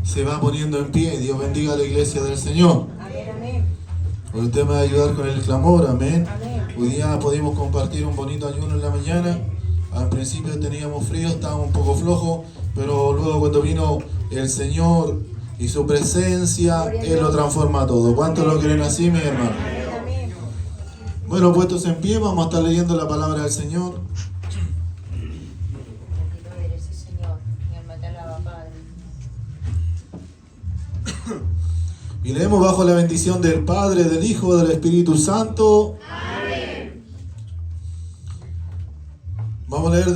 se va poniendo en pie. Dios bendiga a la iglesia del Señor. Amén, amén. Hoy usted me va a ayudar con el clamor, amén. Amén. Hoy día pudimos compartir un bonito ayuno en la mañana. Al principio teníamos frío, estábamos un poco flojos, pero luego cuando vino el Señor y su presencia, Él lo transforma todo. ¿Cuántos lo creen así, mi hermano? Amén, amén. Bueno, puestos en pie, vamos a estar leyendo la palabra del Señor. Bendito eres, sí, Señor. Mi alma te alaba, Padre. Y leemos bajo la bendición del Padre, del Hijo, del Espíritu Santo. Amén. Vamos a leer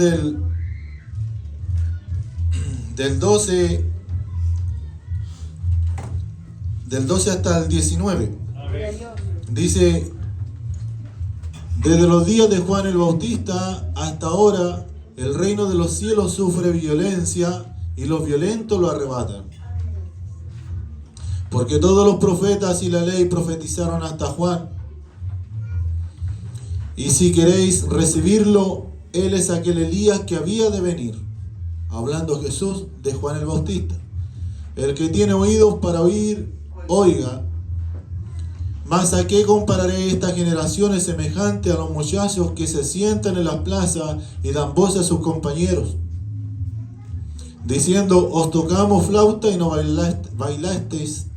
del 12 hasta el 19. Gloria a Dios. Dice, desde los días de Juan el Bautista hasta ahora, el reino de los cielos sufre violencia y los violentos lo arrebatan. Porque todos los profetas y la ley profetizaron hasta Juan. Y si queréis recibirlo, él es aquel Elías que había de venir. Hablando Jesús de Juan el Bautista. El que tiene oídos para oír, oiga. Mas ¿a qué compararé esta generación? Es semejante a los muchachos que se sientan en las plazas y dan voz a sus compañeros, diciendo, os tocamos flauta y no bailasteis,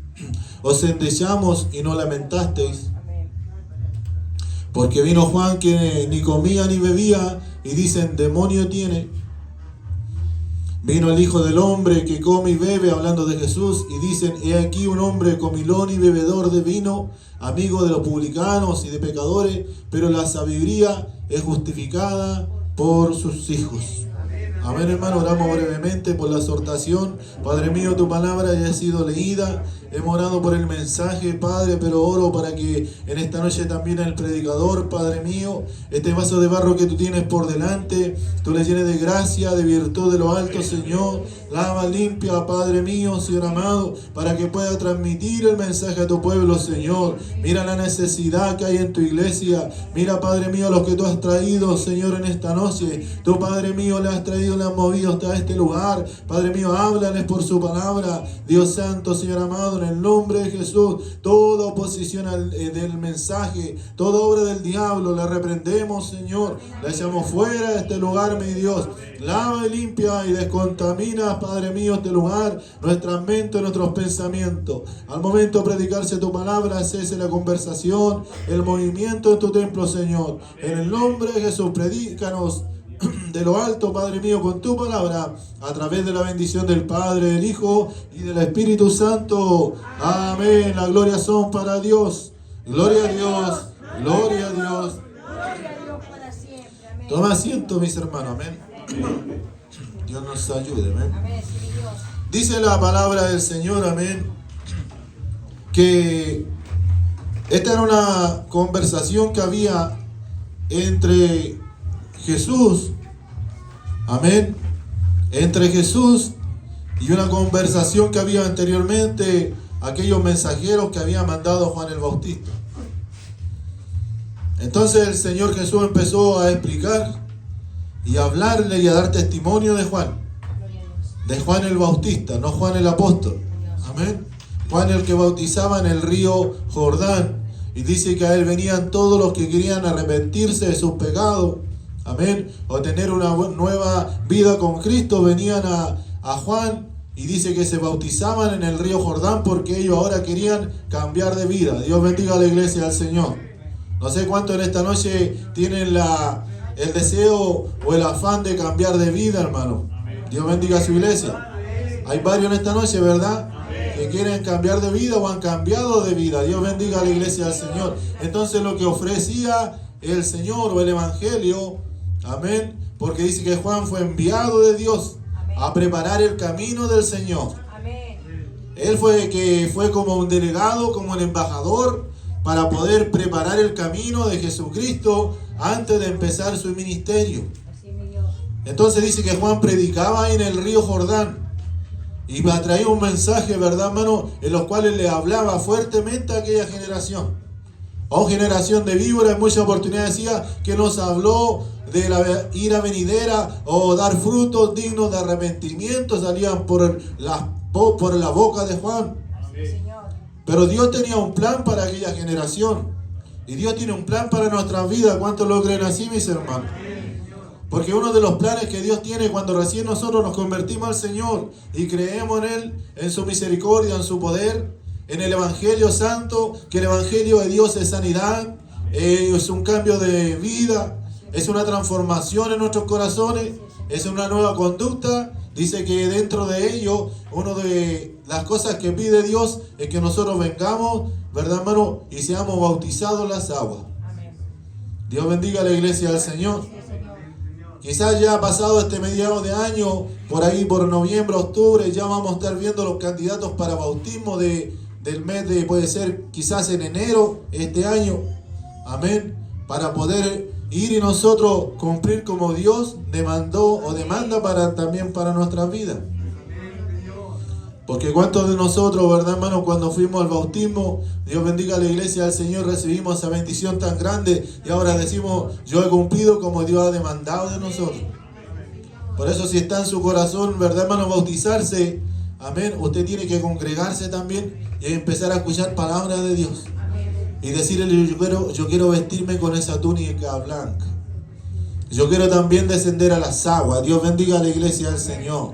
os endechamos y no lamentasteis. Amén. Porque vino Juan que ni comía ni bebía, y dicen, demonio tiene. Vino el Hijo del Hombre que come y bebe, hablando de Jesús, y dicen, he aquí un hombre comilón y bebedor de vino, amigo de los publicanos y de pecadores, pero la sabiduría es justificada por sus hijos. Amén, hermano. Oramos brevemente por la exhortación. Padre mío, tu palabra ya ha sido leída. Hemos orado por el mensaje, Padre, pero oro para que en esta noche también el predicador, Padre mío, este vaso de barro que tú tienes por delante, tú le llenes de gracia, de virtud de lo alto, Señor. Lava, limpia, Padre mío, Señor amado, para que pueda transmitir el mensaje a tu pueblo, Señor. Mira la necesidad que hay en tu iglesia. Mira, Padre mío, lo que tú has traído, Señor, en esta noche. Tú, Padre mío, le has traído, le has movido hasta este lugar. Padre mío, háblales por su palabra. Dios santo, Señor amado, en el nombre de Jesús, toda oposición del mensaje, toda obra del diablo, la reprendemos, Señor. La echamos fuera de este lugar, mi Dios. Lava y limpia y descontamina, Padre mío, este lugar, nuestra mente, nuestros pensamientos. Al momento de predicarse tu palabra, cese la conversación, el movimiento en tu templo, Señor. En el nombre de Jesús, predícanos de lo alto, Padre mío, con tu palabra, a través de la bendición del Padre, del Hijo y del Espíritu Santo. Amén. La gloria son para Dios. Gloria a Dios. Gloria a Dios. Gloria a Dios para siempre. Amén. Toma asiento, mis hermanos. Amén. Dios nos ayude. Amén. Amén, sí, Dios. Dice la palabra del Señor, amén, que esta era una conversación que había entre Jesús, amén, entre Jesús y una conversación que había anteriormente aquellos mensajeros que había mandado Juan el Bautista. Entonces el Señor Jesús empezó a explicar y a hablarle y a dar testimonio de Juan. Gloria a Dios. De Juan el Bautista, no Juan el apóstol. Amén. Juan el que bautizaba en el río Jordán. Y dice que a él venían todos los que querían arrepentirse de sus pecados. Amén. O tener una nueva vida con Cristo. Venían a Juan. Y dice que se bautizaban en el río Jordán porque ellos ahora querían cambiar de vida. Dios bendiga a la iglesia del Señor. No sé cuántos en esta noche tienen el deseo o el afán de cambiar de vida, hermano. Dios bendiga a su iglesia. Hay varios en esta noche, ¿verdad? Que quieren cambiar de vida o han cambiado de vida. Dios bendiga a la iglesia del Señor. Entonces lo que ofrecía el Señor o el Evangelio, amén, porque dice que Juan fue enviado de Dios a preparar el camino del Señor. Amén. Él fue como un delegado, como el embajador, para poder preparar el camino de Jesucristo antes de empezar su ministerio. Así, mi Dios. Entonces dice que Juan predicaba en el río Jordán y traía un mensaje, ¿verdad, hermano? En los cuales le hablaba fuertemente a aquella generación. Oh, generación de víboras, en muchas oportunidades decía que nos habló de la ira venidera o dar frutos dignos de arrepentimiento. Salían por las por la boca de Juan. Sí, Señor. Pero Dios tenía un plan para aquella generación. Y Dios tiene un plan para nuestras vidas. ¿Cuántos lo creen así, mis hermanos? Porque uno de los planes que Dios tiene cuando recién nosotros nos convertimos al Señor y creemos en Él, en su misericordia, en su poder, en el Evangelio Santo, que el Evangelio de Dios es sanidad, es un cambio de vida, es una transformación en nuestros corazones, es una nueva conducta. Dice que dentro de ello, una de las cosas que pide Dios es que nosotros vengamos, ¿verdad, hermano? Y seamos bautizados en las aguas. Amén. Dios bendiga a la iglesia del Señor. Sí, Señor. Quizás ya ha pasado este mediado de año, por ahí por noviembre, octubre, ya vamos a estar viendo los candidatos para bautismo del mes de, puede ser quizás en enero este año. Amén. Para poder ir y nosotros cumplir como Dios demandó o demanda también para nuestras vidas. Porque cuántos de nosotros, ¿verdad, hermano? Cuando fuimos al bautismo, Dios bendiga a la iglesia del Señor, recibimos esa bendición tan grande y ahora decimos, yo he cumplido como Dios ha demandado de nosotros. Por eso si está en su corazón, ¿verdad, hermano? Bautizarse, amén, usted tiene que congregarse también y empezar a escuchar palabras de Dios. Y decirle, yo quiero vestirme con esa túnica blanca. Yo quiero también descender a las aguas. Dios bendiga a la iglesia del Señor.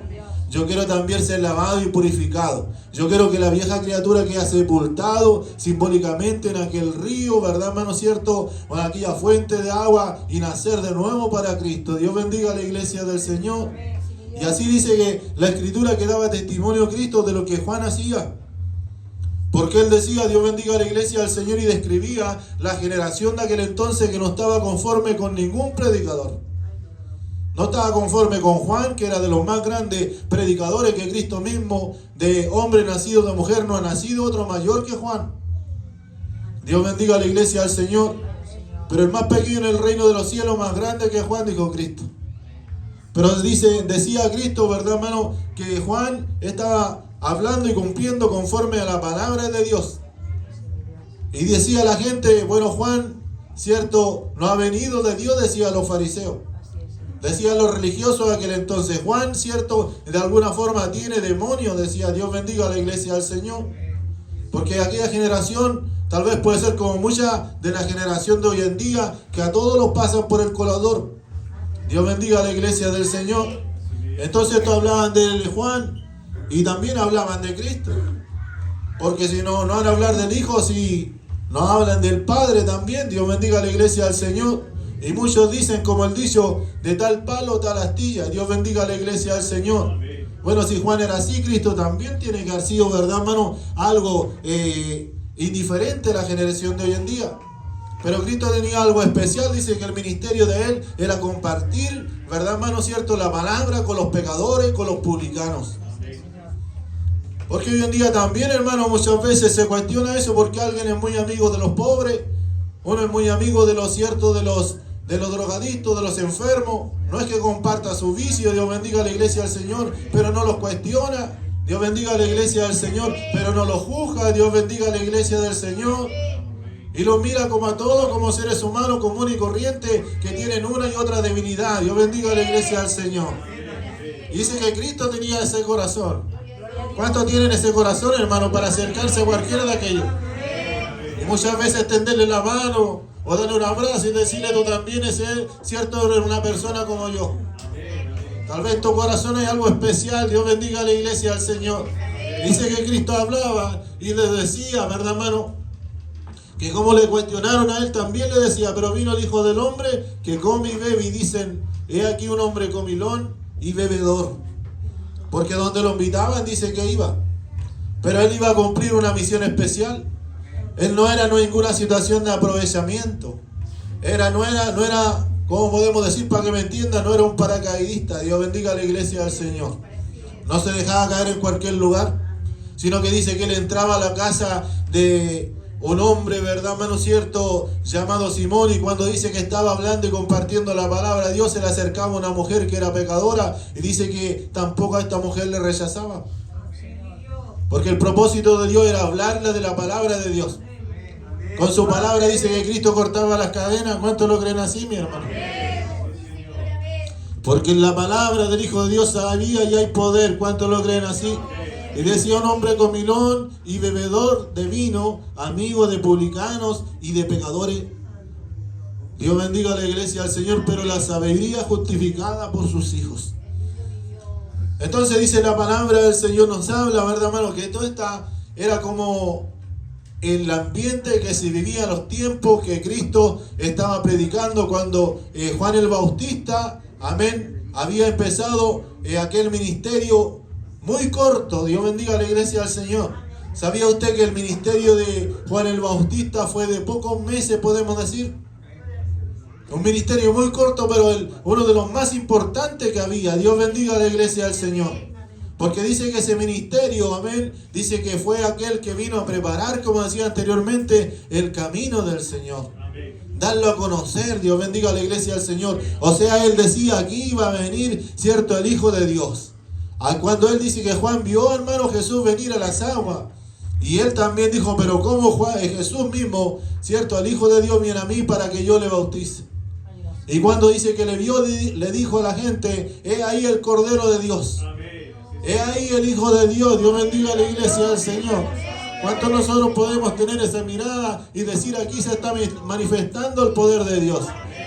Yo quiero también ser lavado y purificado. Yo quiero que la vieja criatura quede sepultado simbólicamente en aquel río, ¿verdad, hermano? ¿Cierto? O en aquella fuente de agua y nacer de nuevo para Cristo. Dios bendiga a la iglesia del Señor. Y así dice que la Escritura que daba testimonio a Cristo de lo que Juan hacía. Porque él decía, Dios bendiga a la iglesia del Señor, y describía la generación de aquel entonces que no estaba conforme con ningún predicador. No estaba conforme con Juan, que era de los más grandes predicadores que Cristo mismo, de hombre nacido de mujer, no ha nacido otro mayor que Juan. Dios bendiga a la iglesia del Señor. Pero el más pequeño en el reino de los cielos, más grande que Juan, dijo Cristo. Pero decía Cristo, ¿verdad, hermano? Que Juan estaba hablando y cumpliendo conforme a la palabra de Dios. Y decía la gente, bueno, Juan, cierto, no ha venido de Dios, decía los fariseos. Decían los religiosos de aquel entonces, Juan, cierto, de alguna forma tiene demonios, decía. Dios bendiga a la iglesia del Señor. Porque aquella generación tal vez puede ser como mucha de la generación de hoy en día, que a todos los pasan por el colador. Dios bendiga a la iglesia del Señor. Entonces estos hablaban de Juan y también hablaban de Cristo. Porque si no van a hablar del Hijo, si no hablan del Padre también. Dios bendiga a la iglesia del Señor. Y muchos dicen, como el dicho, de tal palo, tal astilla. Dios bendiga a la iglesia del Señor. Bueno, si Juan era así, Cristo también tiene que haber sido, ¿verdad, hermano? Algo indiferente a la generación de hoy en día. Pero Cristo tenía algo especial. Dice que el ministerio de Él era compartir, ¿verdad, hermano? ¿Cierto? La palabra con los pecadores, con los publicanos. Porque hoy en día también, hermano, muchas veces se cuestiona eso, porque alguien es muy amigo de los pobres, uno es muy amigo de los ciertos, de los drogadictos, de los enfermos. No es que comparta su vicio, Dios bendiga a la iglesia del Señor, pero no los cuestiona. Dios bendiga a la iglesia del Señor, pero no los juzga. Dios bendiga a la iglesia del Señor. Y los mira como a todos, como seres humanos comunes y corrientes que tienen una y otra debilidad. Dios bendiga a la iglesia del Señor. Y dice que Cristo tenía ese corazón. ¿Cuántos tienen ese corazón, hermano, para acercarse a cualquiera de aquellos? Y muchas veces tenderle la mano o darle un abrazo y decirle, tú también eres cierto, eres una persona como yo. Tal vez en tu corazón hay algo especial. Dios bendiga a la iglesia del Señor. Dice que Cristo hablaba y le decía, ¿verdad, hermano? Que como le cuestionaron a él, también le decía, pero vino el Hijo del Hombre que come y bebe. Y dicen, he aquí un hombre comilón y bebedor. Porque donde lo invitaban dice que iba. Pero él iba a cumplir una misión especial. Él no era ninguna situación de aprovechamiento. No era, ¿cómo podemos decir para que me entiendan? No era un paracaidista. Dios bendiga a la iglesia del Señor. No se dejaba caer en cualquier lugar, sino que dice que él entraba a la casa de un hombre, ¿verdad, hermano cierto?, llamado Simón, y cuando dice que estaba hablando y compartiendo la palabra de Dios, se le acercaba una mujer que era pecadora, y dice que tampoco a esta mujer le rechazaba. Porque el propósito de Dios era hablarle de la palabra de Dios. Con su palabra dice que Cristo cortaba las cadenas. ¿Cuántos lo creen así, mi hermano? Porque en la palabra del Hijo de Dios había y hay poder. ¿Cuántos lo creen así? Y decía: un hombre comilón y bebedor de vino, amigo de publicanos y de pecadores. Dios bendiga a la iglesia del Señor, pero la sabiduría justificada por sus hijos. Entonces dice la palabra del Señor, nos habla, ¿verdad, hermano? Que todo esta era como el ambiente que se vivía en los tiempos que Cristo estaba predicando cuando Juan el Bautista, amén, había empezado aquel ministerio muy corto. Dios bendiga a la iglesia del Señor. ¿Sabía usted que el ministerio de Juan el Bautista fue de pocos meses, podemos decir? Un ministerio muy corto, pero uno de los más importantes que había. Dios bendiga a la iglesia del Señor. Porque dice que ese ministerio, amén, dice que fue aquel que vino a preparar, como decía anteriormente, el camino del Señor. Darlo a conocer. Dios bendiga a la iglesia del Señor. O sea, él decía: aquí iba a venir, cierto, el Hijo de Dios. Cuando él dice que Juan vio, hermano, Jesús venir a las aguas. Y él también dijo: pero ¿cómo Jesús mismo, cierto, al Hijo de Dios viene a mí para que yo le bautice? Y cuando dice que le vio, le dijo a la gente: he ahí el Cordero de Dios. He ahí el Hijo de Dios. Dios bendiga a la iglesia del Señor. ¿Cuántos nosotros podemos tener esa mirada y decir: aquí se está manifestando el poder de Dios?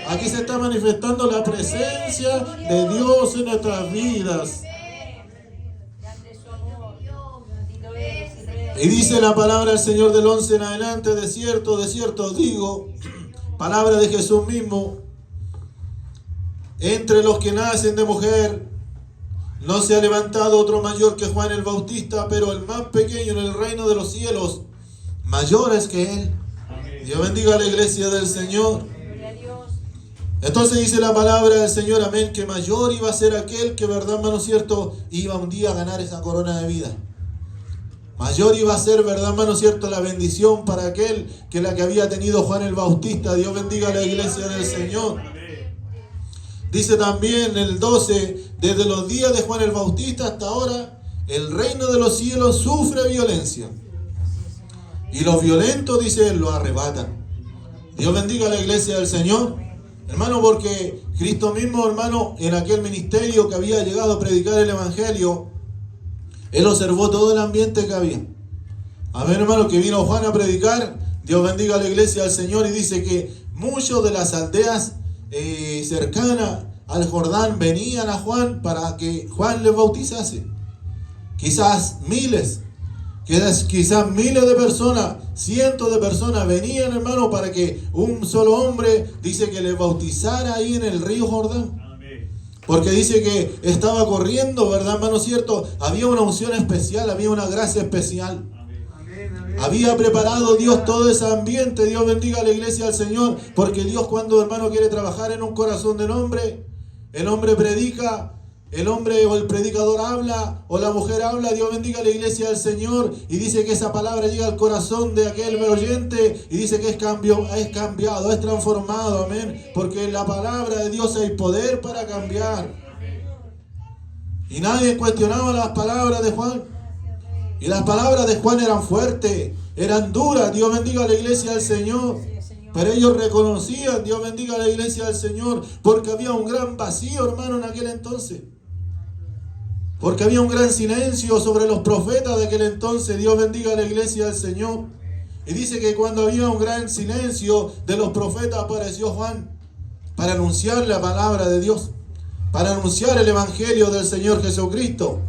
Aquí se está manifestando la presencia de Dios en nuestras vidas. Y dice la palabra del Señor del 11 en adelante: de cierto os digo, palabra de Jesús mismo, entre los que nacen de mujer, no se ha levantado otro mayor que Juan el Bautista, pero el más pequeño en el reino de los cielos, mayor es que él. Dios bendiga a la iglesia del Señor. Entonces dice la palabra del Señor, amén, que mayor iba a ser aquel que, verdad, hermano, cierto, iba un día a ganar esa corona de vida. Mayor iba a ser, verdad, hermano, cierto, la bendición para aquel que la que había tenido Juan el Bautista. Dios bendiga a la iglesia del Señor. Dice también el 12, desde los días de Juan el Bautista hasta ahora, el reino de los cielos sufre violencia. Y los violentos, dice él, lo arrebatan. Dios bendiga a la iglesia del Señor. Hermano, porque Cristo mismo, hermano, en aquel ministerio que había llegado a predicar el Evangelio, él observó todo el ambiente que había. Amén, hermano, que vino Juan a predicar. Dios bendiga a la iglesia del Señor. Y dice que muchos de las aldeas cercanas al Jordán venían a Juan para que Juan les bautizase. Quizás miles de personas, cientos de personas venían, hermano, para que un solo hombre, dice, que les bautizara ahí en el río Jordán. Porque dice que estaba corriendo, ¿verdad, hermano? Cierto, había una unción especial, había una gracia especial. Había preparado Dios todo ese ambiente. Dios bendiga a la iglesia del Señor. Porque Dios, cuando, hermano, quiere trabajar en un corazón del hombre, el hombre predica, el hombre o el predicador habla, o la mujer habla. Dios bendiga a la iglesia del Señor. Y dice que esa palabra llega al corazón de aquel oyente. Y dice que es cambiado, es transformado. Amén. Porque en la palabra de Dios hay poder para cambiar. Y nadie cuestionaba las palabras de Juan. Y las palabras de Juan eran fuertes, eran duras. Dios bendiga a la iglesia del Señor. Pero ellos reconocían, Dios bendiga a la iglesia del Señor, porque había un gran vacío, hermano, en aquel entonces. Porque había un gran silencio sobre los profetas de aquel entonces. Dios bendiga a la iglesia del Señor. Y dice que cuando había un gran silencio de los profetas, apareció Juan para anunciar la palabra de Dios, para anunciar el evangelio del Señor Jesucristo.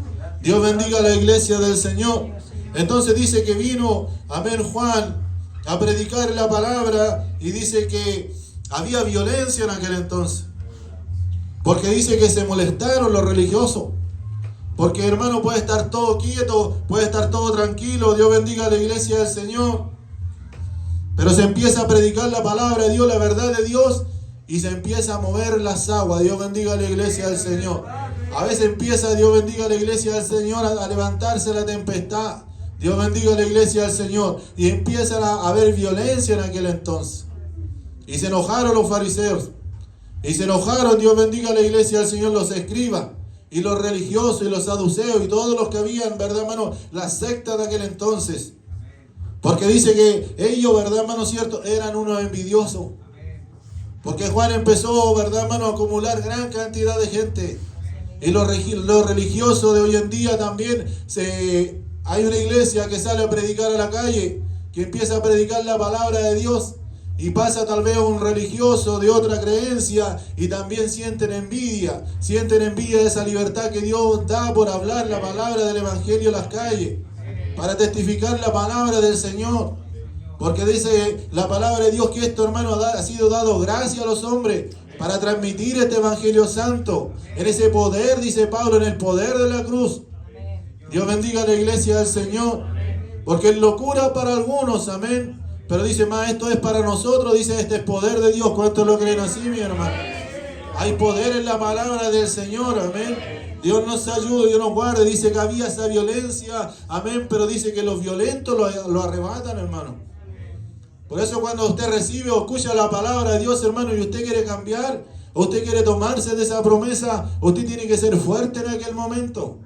Dios bendiga a la iglesia del Señor. Entonces dice que vino, amén, Juan a predicar la palabra, y dice que había violencia en aquel entonces. Porque dice que se molestaron los religiosos. Porque, hermano, puede estar todo quieto, puede estar todo tranquilo. Dios bendiga a la iglesia del Señor. Pero se empieza a predicar la palabra de Dios, la verdad de Dios, y se empieza a mover las aguas. Dios bendiga a la iglesia del Señor. A veces empieza, Dios bendiga a la iglesia del Señor, a levantarse la tempestad. Dios bendiga a la iglesia del Señor. Y empieza a haber violencia en aquel entonces. Y se enojaron los fariseos. Y se enojaron, Dios bendiga a la iglesia del Señor, los escribas, y los religiosos, y los saduceos, y todos los que habían, ¿verdad, hermano? La secta de aquel entonces. Porque dice que ellos, ¿verdad, hermano, cierto? Eran unos envidiosos. Porque Juan empezó, ¿verdad, hermano?, a acumular gran cantidad de gente. Y los religiosos de hoy en día también se Hay una iglesia que sale a predicar a la calle, que empieza a predicar la palabra de Dios y pasa tal vez un religioso de otra creencia y también sienten envidia de esa libertad que Dios da por hablar la palabra del evangelio en las calles, para testificar la palabra del Señor. Porque dice la palabra de Dios que esto, hermano, ha sido dado gracias a los hombres para transmitir este evangelio santo, en ese poder, dice Pablo, en el poder de la cruz. Dios bendiga a la iglesia del Señor, porque es locura para algunos, amén. Pero dice más, esto es para nosotros, dice, este es poder de Dios. ¿Cuántos lo creen así, mi hermano? Hay poder en la palabra del Señor, amén. Dios nos ayude, Dios nos guarde. Dice que había esa violencia, amén, pero dice que los violentos lo arrebatan, hermano. Por eso cuando usted recibe o escucha la palabra de Dios, hermano, y usted quiere cambiar, o usted quiere tomarse de esa promesa, usted tiene que ser fuerte en aquel momento.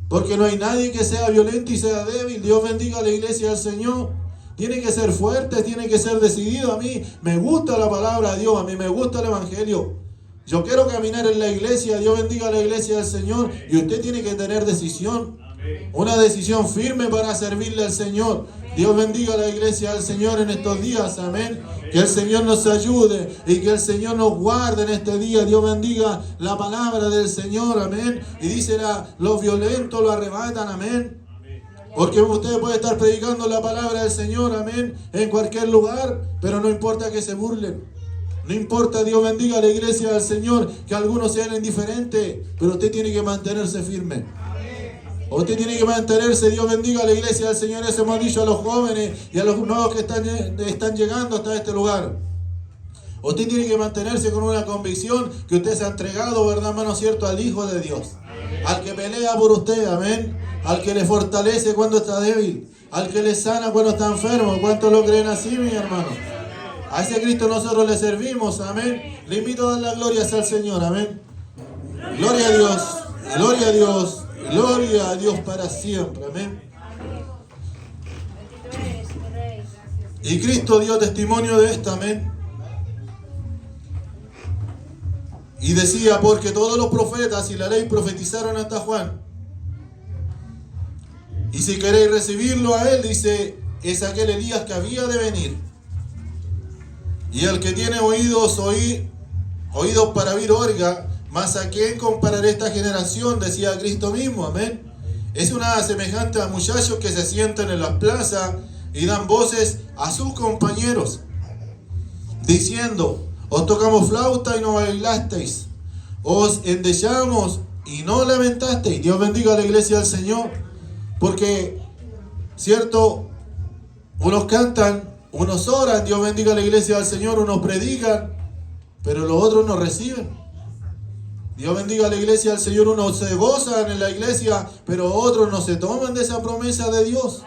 Porque no hay nadie que sea violento y sea débil. Dios bendiga a la iglesia del Señor. Tiene que ser fuerte, tiene que ser decidido. A mí me gusta la palabra de Dios, a mí me gusta el evangelio. Yo quiero caminar en la iglesia, Dios bendiga a la iglesia del Señor. Y usted tiene que tener decisión, una decisión firme para servirle al Señor. Dios bendiga a la iglesia del Señor en estos días, amén. Que el Señor nos ayude y que el Señor nos guarde en este día. Dios bendiga la palabra del Señor, amén. Y dice, los violentos lo arrebatan, amén. Porque usted puede estar predicando la palabra del Señor, amén, en cualquier lugar, pero no importa que se burlen. No importa, Dios bendiga a la iglesia del Señor, que algunos sean indiferentes, pero usted tiene que mantenerse firme. Usted tiene que mantenerse, Dios bendiga a la iglesia del Señor. Eso hemos dicho a los jóvenes y a los nuevos que están llegando hasta este lugar. Usted tiene que mantenerse con una convicción que usted se ha entregado, ¿verdad, hermano cierto?, al Hijo de Dios. Al que pelea por usted, amén. Al que le fortalece cuando está débil. Al que le sana cuando está enfermo. ¿Cuántos lo creen así, mi hermano? A ese Cristo nosotros le servimos, amén. Le invito a dar las glorias al Señor, amén. Gloria a Dios, gloria a Dios, gloria a Dios para siempre, amén. Y Cristo dio testimonio de esto, amén. Y decía, porque todos los profetas y la ley profetizaron hasta Juan. Y si queréis recibirlo a él, dice, es aquel Elías que había de venir. Y el que tiene oídos, oídos para oír, oiga. Mas a quién compararé esta generación, decía Cristo mismo, amén. Es una semejante a muchachos que se sientan en las plazas y dan voces a sus compañeros, diciendo, os tocamos flauta y no bailasteis, os endechamos y no lamentasteis. Dios bendiga a la iglesia del Señor. Porque, cierto, unos cantan, unos oran, Dios bendiga a la iglesia del Señor, unos predican, pero los otros no reciben. Dios bendiga a la iglesia del Señor, unos se gozan en la iglesia, pero otros no se toman de esa promesa de Dios.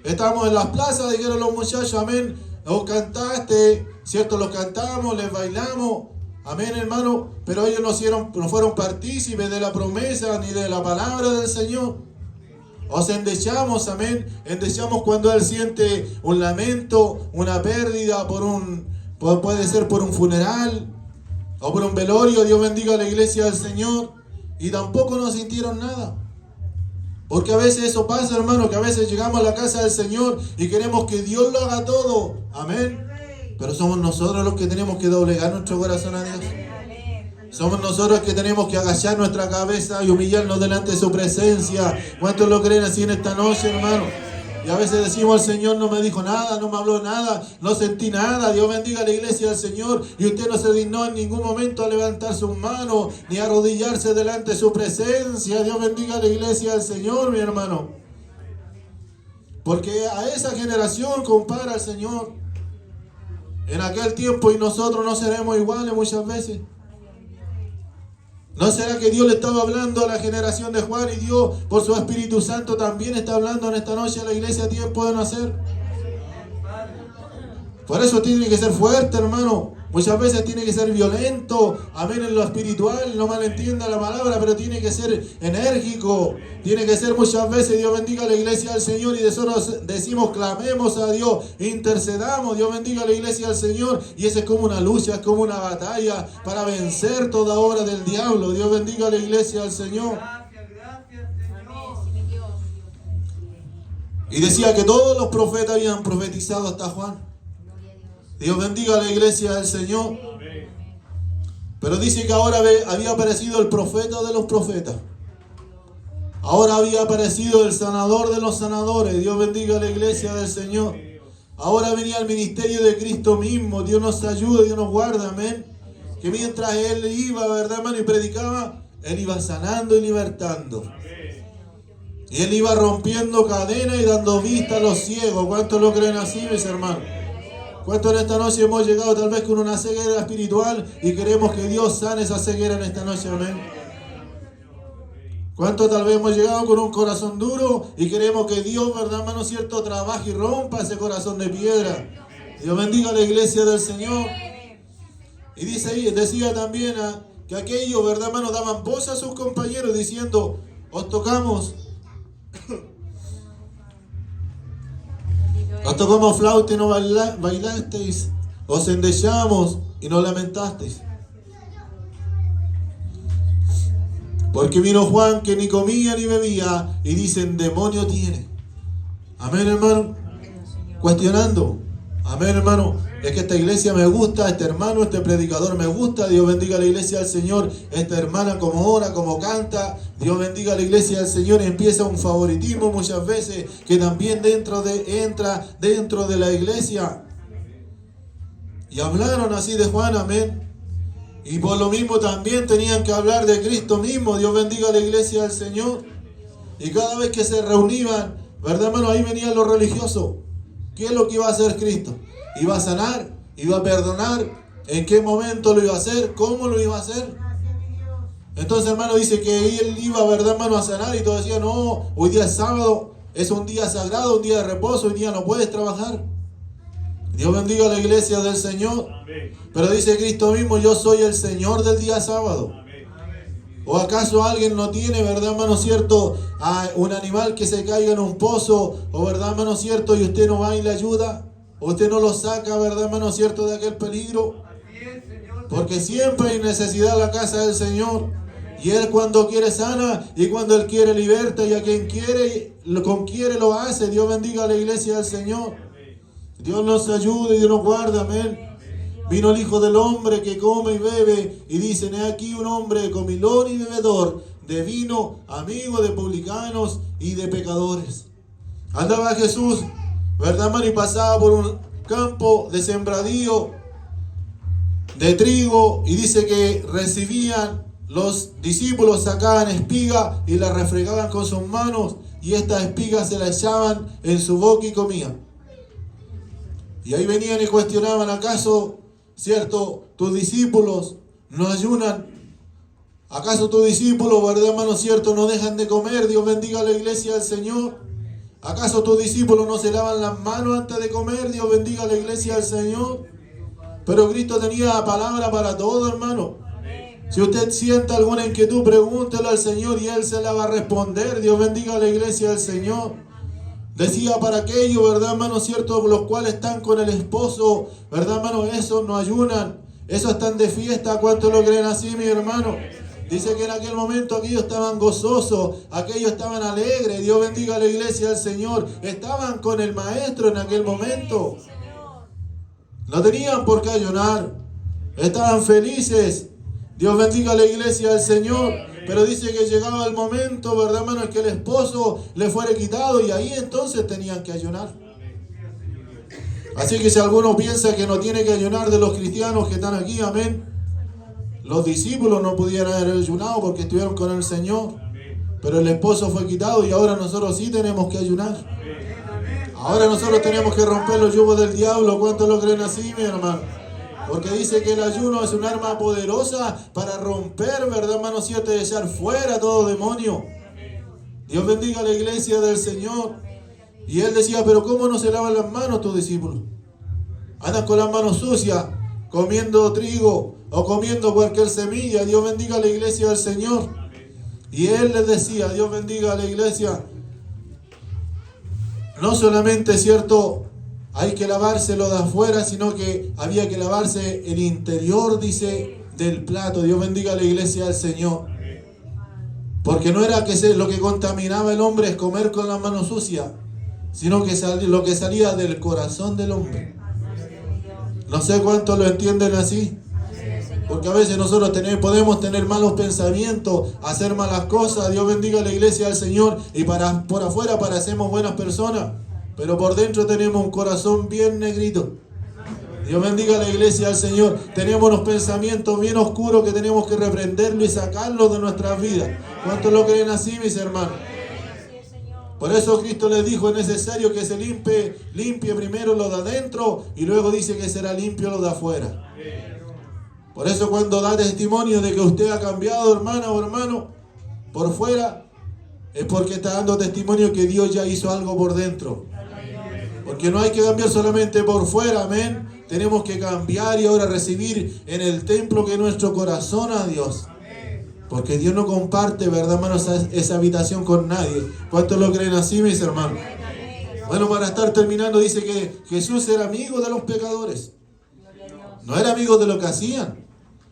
Estamos en las plazas, dijeron los muchachos, amén, los cantaste, cierto, los cantamos, les bailamos, amén, hermano, pero ellos no fueron partícipes de la promesa ni de la palabra del Señor. Os endechamos, amén. Endechamos cuando él siente un lamento, una pérdida, puede ser por un funeral o por un velorio. Dios bendiga a la iglesia del Señor. Y tampoco nos sintieron nada. Porque a veces eso pasa, hermano, que a veces llegamos a la casa del Señor y queremos que Dios lo haga todo. Amén. Pero somos nosotros los que tenemos que doblegar nuestro corazón a Dios. Somos nosotros que tenemos que agachar nuestra cabeza y humillarnos delante de su presencia. ¿Cuántos lo creen así en esta noche, hermano? Y a veces decimos, el Señor no me dijo nada, no me habló nada, no sentí nada. Dios bendiga a la iglesia del Señor. Y usted no se dignó en ningún momento a levantar sus manos ni a arrodillarse delante de su presencia. Dios bendiga a la iglesia del Señor, mi hermano. Porque a esa generación compara al Señor en aquel tiempo, y nosotros no seremos iguales muchas veces. ¿No será que Dios le estaba hablando a la generación de Juan y Dios por su Espíritu Santo también está hablando en esta noche a la iglesia? Tiempo de nacer. Por eso tiene que ser fuerte, hermano. Muchas veces tiene que ser violento, amén, en lo espiritual, no malentienda la palabra, pero tiene que ser enérgico, tiene que ser muchas veces, Dios bendiga a la iglesia del Señor, y de nosotros decimos, clamemos a Dios, intercedamos, Dios bendiga a la iglesia del Señor, y esa es como una lucha, es como una batalla para vencer toda obra del diablo. Dios bendiga a la iglesia del Señor. Y decía que todos los profetas habían profetizado hasta Juan. Dios bendiga a la iglesia del Señor. Pero dice que ahora había aparecido el profeta de los profetas. Ahora había aparecido el sanador de los sanadores. Dios bendiga a la iglesia del Señor. Ahora venía el ministerio de Cristo mismo. Dios nos ayuda, Dios nos guarda, amén. Que mientras Él iba, ¿verdad, hermano? Y predicaba, Él iba sanando y libertando. Y Él iba rompiendo cadenas y dando vista a los ciegos. ¿Cuántos lo creen así, mis hermanos? ¿Cuántos en esta noche hemos llegado tal vez con una ceguera espiritual y queremos que Dios sane esa ceguera en esta noche? Amén. ¿Cuántos tal vez hemos llegado con un corazón duro y queremos que Dios, ¿verdad, hermano cierto, trabaje y rompa ese corazón de piedra? Dios bendiga a la iglesia del Señor. Y decía también que aquellos, ¿verdad, hermano? Daban voz a sus compañeros diciendo, os tocamos flauta y no bailasteis, os endechamos y no lamentasteis. Porque vino Juan que ni comía ni bebía y dicen, demonio tiene. Amén, hermano. Cuestionando. Amén, hermano. Es que esta iglesia me gusta, este hermano, este predicador me gusta. Dios bendiga a la iglesia del Señor. Esta hermana como ora, como canta. Dios bendiga a la iglesia del Señor. Y empieza un favoritismo muchas veces que también entra dentro de la iglesia. Y hablaron así de Juan, amén. Y por lo mismo también tenían que hablar de Cristo mismo. Dios bendiga a la iglesia del Señor. Y cada vez que se reunían, ¿verdad, hermano? Ahí venían los religiosos. ¿Qué es lo que iba a hacer Cristo? ¿Iba a sanar? ¿Iba a perdonar? ¿En qué momento lo iba a hacer? ¿Cómo lo iba a hacer? Entonces, hermano, dice que él iba, ¿verdad, hermano, a sanar? Y todos decían, no, hoy día es sábado, es un día sagrado, un día de reposo, hoy día no puedes trabajar. Dios bendiga a la iglesia del Señor. Pero dice Cristo mismo, yo soy el Señor del día sábado. ¿O acaso alguien no tiene, verdad, hermano cierto, a un animal que se caiga en un pozo, o verdad, hermano cierto, y usted no va y le ayuda? ¿O usted no lo saca, verdad, hermano cierto, de aquel peligro? Porque siempre hay necesidad en la casa del Señor. Y Él cuando quiere sana, y cuando Él quiere liberta, y a quien quiere, con quiere lo hace. Dios bendiga a la iglesia del Señor. Dios nos ayude y Dios nos guarda, amén. Vino el Hijo del Hombre que come y bebe, y dicen, he aquí un hombre comilón y bebedor de vino, amigo de publicanos y de pecadores. Andaba Jesús, ¿verdad, hermano? Y pasaba por un campo de sembradío de trigo, y dice que recibían, los discípulos sacaban espiga y la refregaban con sus manos, y estas espigas se las echaban en su boca y comían. Y ahí venían y cuestionaban, ¿acaso, cierto, tus discípulos no ayunan? ¿Acaso tus discípulos, verdad, hermano, cierto, no dejan de comer? Dios bendiga a la iglesia del Señor. ¿Acaso tus discípulos no se lavan las manos antes de comer? Dios bendiga a la iglesia del Señor. Pero Cristo tenía palabra para todo, hermano. Si usted siente alguna inquietud, pregúntelo al Señor y Él se la va a responder. Dios bendiga a la iglesia del Señor. Decía para aquellos, ¿verdad, hermano cierto? Los cuales están con el esposo, ¿verdad, hermano? Esos no ayunan, esos están de fiesta. ¿Cuántos lo creen así, mi hermano? Dice que en aquel momento aquellos estaban gozosos, aquellos estaban alegres. Dios bendiga a la iglesia del Señor. Estaban con el Maestro en aquel momento. No tenían por qué ayunar, estaban felices. Dios bendiga a la iglesia del Señor. Pero dice que llegaba el momento, ¿verdad, hermano?, en que el esposo le fuera quitado, y ahí entonces tenían que ayunar. Así que si alguno piensa que no tiene que ayunar de los cristianos que están aquí, amén. Los discípulos no pudieron haber ayunado porque estuvieron con el Señor. Pero el esposo fue quitado y ahora nosotros sí tenemos que ayunar. Ahora nosotros tenemos que romper los yugos del diablo. ¿Cuántos lo creen así, mi hermano? Porque dice que el ayuno es un arma poderosa para romper, ¿verdad, hermano cierto? Y echar fuera todo demonio. Dios bendiga a la iglesia del Señor. Y él decía, pero ¿cómo no se lavan las manos tus discípulos? Andan con las manos sucias, comiendo trigo o comiendo cualquier semilla. Dios bendiga a la iglesia del Señor. Y él les decía, Dios bendiga a la iglesia. No solamente, cierto, hay que lavárselo de afuera, sino que había que lavarse el interior, dice, del plato. Dios bendiga a la iglesia del Señor. Porque no era que lo que contaminaba el hombre es comer con las manos sucias. sino que lo que salía del corazón del hombre. No sé cuántos lo entienden así. Porque a veces nosotros podemos tener malos pensamientos, hacer malas cosas. Dios bendiga a la iglesia del Señor. Y por afuera parecemos buenas personas, pero por dentro tenemos un corazón bien negrito. Dios bendiga a la iglesia del Señor. Tenemos unos pensamientos bien oscuros que tenemos que reprenderlos y sacarlos de nuestras vidas. ¿Cuántos lo creen así, mis hermanos? Por eso Cristo les dijo, es necesario que se limpie primero lo de adentro y luego dice que será limpio lo de afuera. Por eso cuando da testimonio de que usted ha cambiado, hermana o hermano, por fuera, es porque está dando testimonio que Dios ya hizo algo por dentro. Porque no hay que cambiar solamente por fuera, amén. Tenemos que cambiar y ahora recibir en el templo que es nuestro corazón a Dios. Porque Dios no comparte, ¿verdad, hermanos? Esa habitación con nadie. ¿Cuántos lo creen así, mis hermanos? Bueno, para estar terminando, dice que Jesús era amigo de los pecadores. No era amigo de lo que hacían,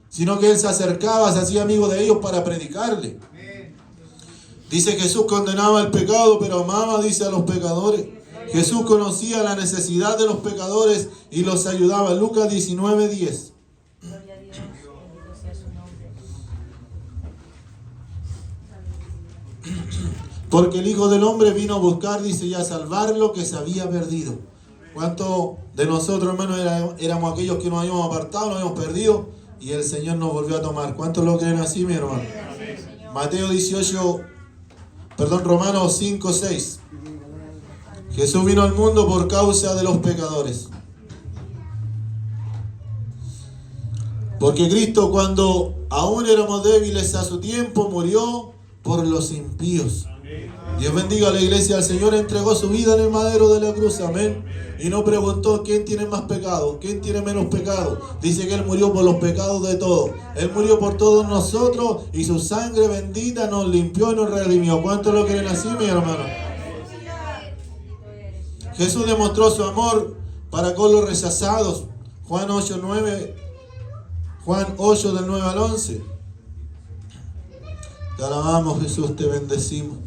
sino que Él se acercaba, se hacía amigo de ellos para predicarle. Dice que Jesús condenaba el pecado, pero amaba, dice, a los pecadores. Jesús conocía la necesidad de los pecadores y los ayudaba. Lucas 19:10. Porque el Hijo del Hombre vino a buscar, dice, y a salvar lo que se había perdido. ¿Cuántos de nosotros, hermanos, éramos aquellos que nos habíamos apartado, nos habíamos perdido y el Señor nos volvió a tomar? ¿Cuántos lo creen así, mi hermano? Romanos 5:6. Jesús vino al mundo por causa de los pecadores. Porque Cristo, cuando aún éramos débiles a su tiempo, murió por los impíos. Dios bendiga a la iglesia. El Señor entregó su vida en el madero de la cruz, amén. Y no preguntó quién tiene más pecado, quién tiene menos pecado. Dice que Él murió por los pecados de todos. Él murió por todos nosotros y su sangre bendita nos limpió y nos redimió. ¿Cuántos lo creen así, mi hermano? Jesús demostró su amor para con los rechazados. Juan 8, del 9 al 11. Te alabamos, Jesús, te bendecimos.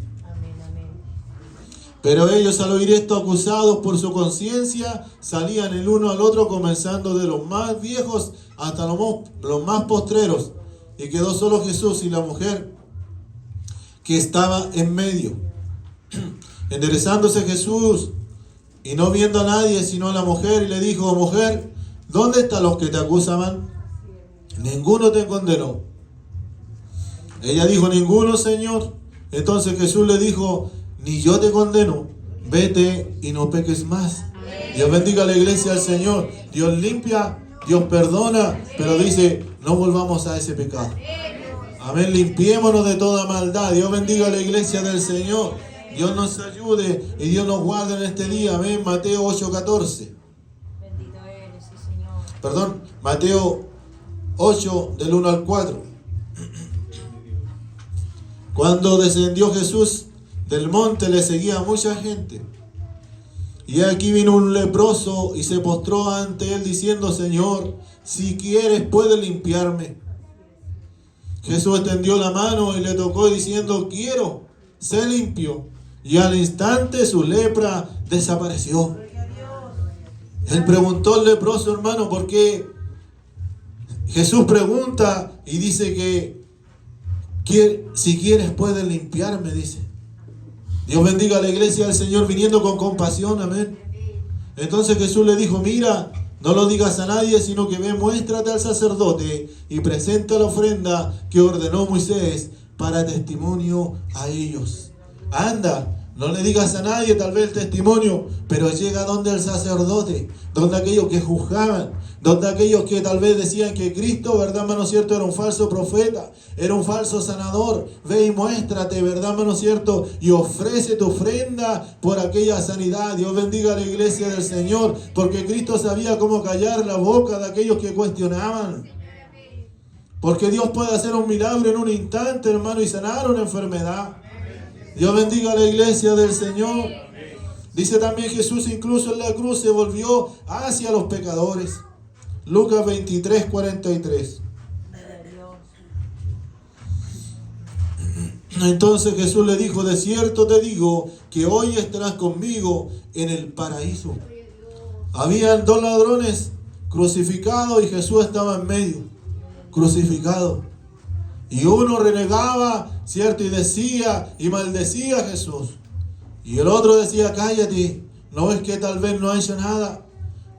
Pero ellos, al oír esto, acusados por su conciencia, salían el uno al otro, comenzando de los más viejos hasta los más postreros. Y quedó solo Jesús y la mujer que estaba en medio. Enderezándose Jesús y no viendo a nadie sino a la mujer, y le dijo: mujer, ¿dónde están los que te acusaban? Ninguno te condenó. Ella dijo: ninguno, Señor. Entonces Jesús le dijo: ni yo te condeno, vete y no peques más. Dios bendiga a la iglesia del Señor. Dios limpia, Dios perdona, pero dice: no volvamos a ese pecado. Amén, limpiémonos de toda maldad. Dios bendiga a la iglesia del Señor. Dios nos ayude y Dios nos guarde en este día. Amén, Mateo 8:14. Bendito eres, sí, Señor. Perdón, Mateo 8 del 1 al 4. Cuando descendió Jesús del monte, le seguía mucha gente. Y aquí vino un leproso y se postró ante él diciendo: Señor, si quieres puedes limpiarme. Jesús extendió la mano y le tocó diciendo: quiero, sé limpio. Y al instante su lepra desapareció. Él preguntó al leproso, hermano, ¿por qué? Jesús pregunta y dice que si quieres puedes limpiarme, dice. Dios bendiga a la iglesia del Señor viniendo con compasión, amén. Entonces Jesús le dijo: mira, no lo digas a nadie, sino que ve, muéstrate al sacerdote y presenta la ofrenda que ordenó Moisés para testimonio a ellos. Anda, no le digas a nadie tal vez el testimonio, pero llega donde el sacerdote, donde aquellos que juzgaban, donde aquellos que tal vez decían que Cristo, ¿verdad, hermano cierto?, era un falso profeta, era un falso sanador. Ve y muéstrate, ¿verdad, hermano cierto?, y ofrece tu ofrenda por aquella sanidad. Dios bendiga a la iglesia del Señor, porque Cristo sabía cómo callar la boca de aquellos que cuestionaban. Porque Dios puede hacer un milagro en un instante, hermano, y sanar una enfermedad. Dios bendiga a la iglesia del Señor. Dice también Jesús, incluso en la cruz, se volvió hacia los pecadores. Lucas 23:43. Entonces Jesús le dijo, de cierto te digo que hoy estarás conmigo en el paraíso. Habían dos ladrones crucificados y Jesús estaba en medio, crucificado. Y uno renegaba, ¿cierto? Y decía y maldecía a Jesús. Y el otro decía, cállate, ¿no ves que tal vez no ha hecho nada?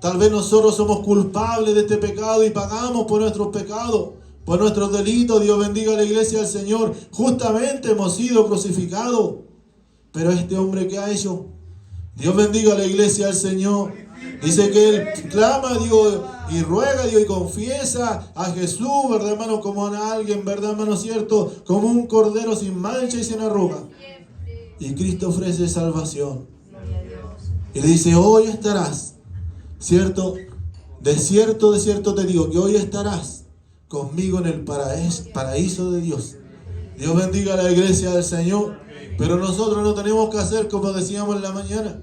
Tal vez nosotros somos culpables de este pecado y pagamos por nuestros pecados, por nuestros delitos. Dios bendiga a la iglesia del Señor. Justamente hemos sido crucificados. Pero este hombre, ¿qué ha hecho? Dios bendiga a la iglesia del Señor. Dice que él clama a Dios y ruega a Dios y confiesa a Jesús, ¿verdad, hermano? Como a alguien, ¿verdad, hermano? Cierto, como un cordero sin mancha y sin arruga. Y Cristo ofrece salvación. Y le dice, hoy estarás, ¿cierto? De cierto te digo que hoy estarás conmigo en el paraíso de Dios. Dios bendiga a la iglesia del Señor. Pero nosotros no tenemos que hacer como decíamos en la mañana.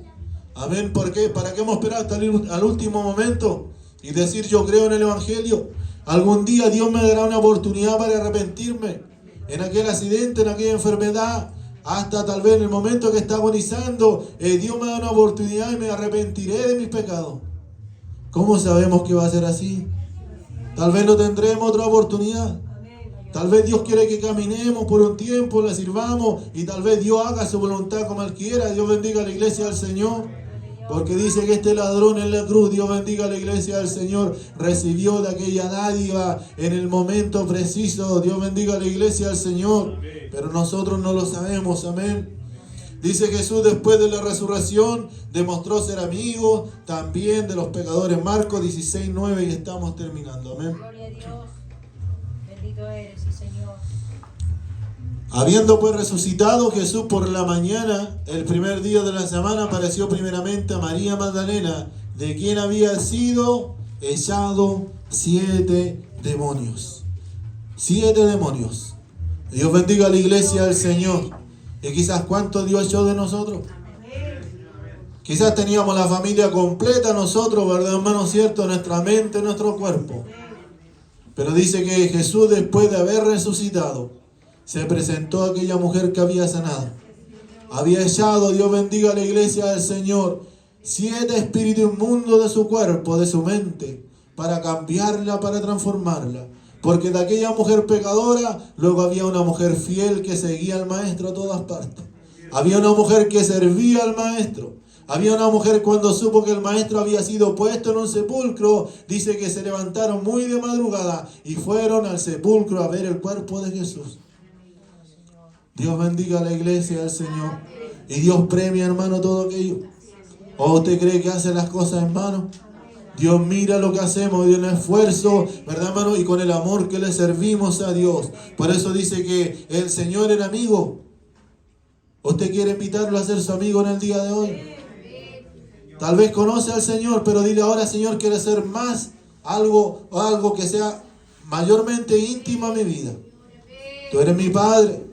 Amén. ¿Por qué? ¿Para qué hemos esperado hasta el último momento y decir yo creo en el Evangelio? Algún día Dios me dará una oportunidad para arrepentirme en aquel accidente, en aquella enfermedad, hasta tal vez en el momento que está agonizando. Dios me da una oportunidad y me arrepentiré de mis pecados. ¿Cómo sabemos que va a ser así? Tal vez no tendremos otra oportunidad. Tal vez Dios quiere que caminemos por un tiempo, le sirvamos y tal vez Dios haga su voluntad como Él quiera. Dios bendiga a la iglesia del Señor. Porque dice que este ladrón en la cruz, Dios bendiga a la iglesia del Señor, recibió de aquella dádiva en el momento preciso. Dios bendiga a la iglesia del Señor. Pero nosotros no lo sabemos, amén. Dice Jesús después de la resurrección, demostró ser amigo también de los pecadores. Marcos 16:9 y estamos terminando, amén. Gloria a Dios. Bendito eres, sí, Señor. Habiendo pues resucitado Jesús por la mañana, el primer día de la semana, apareció primeramente a María Magdalena, de quien había sido echado 7 demonios. 7 demonios. Dios bendiga a la iglesia del Señor. Y quizás cuánto Dios echó de nosotros. Quizás teníamos la familia completa nosotros, ¿verdad, hermano? Cierto, nuestra mente, nuestro cuerpo. Pero dice que Jesús, después de haber resucitado, se presentó a aquella mujer que había sanado. Había echado, Dios bendiga a la iglesia del Señor, 7 espíritus inmundos de su cuerpo, de su mente, para cambiarla, para transformarla. Porque de aquella mujer pecadora, luego había una mujer fiel que seguía al Maestro a todas partes. Había una mujer que servía al Maestro. Había una mujer cuando supo que el Maestro había sido puesto en un sepulcro, dice que se levantaron muy de madrugada y fueron al sepulcro a ver el cuerpo de Jesús. Dios bendiga a la iglesia del Señor. Y Dios premia, hermano, todo aquello. ¿O usted cree que hace las cosas en vano? Dios mira lo que hacemos y el esfuerzo, ¿verdad, hermano? Y con el amor que le servimos a Dios. Por eso dice que el Señor era amigo. ¿Usted quiere invitarlo a ser su amigo en el día de hoy? Tal vez conoce al Señor, pero dile ahora, Señor, quiero hacer más algo que sea mayormente íntimo a mi vida. Tú eres mi Padre,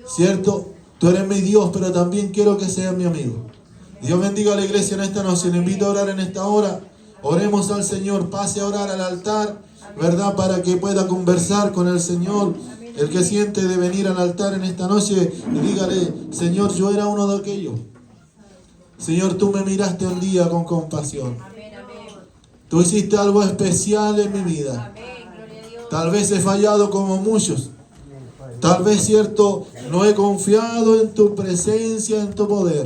¿cierto? Tú eres mi Dios, pero también quiero que seas mi amigo. Dios bendiga a la iglesia en esta noche. Le invito a orar en esta hora. Oremos al Señor. Pase a orar al altar, ¿verdad? Para que pueda conversar con el Señor. El que siente de venir al altar en esta noche, y dígale, Señor, yo era uno de aquellos. Señor, tú me miraste un día con compasión. Tú hiciste algo especial en mi vida. Tal vez he fallado como muchos. Tal vez, cierto, no he confiado en tu presencia, en tu poder.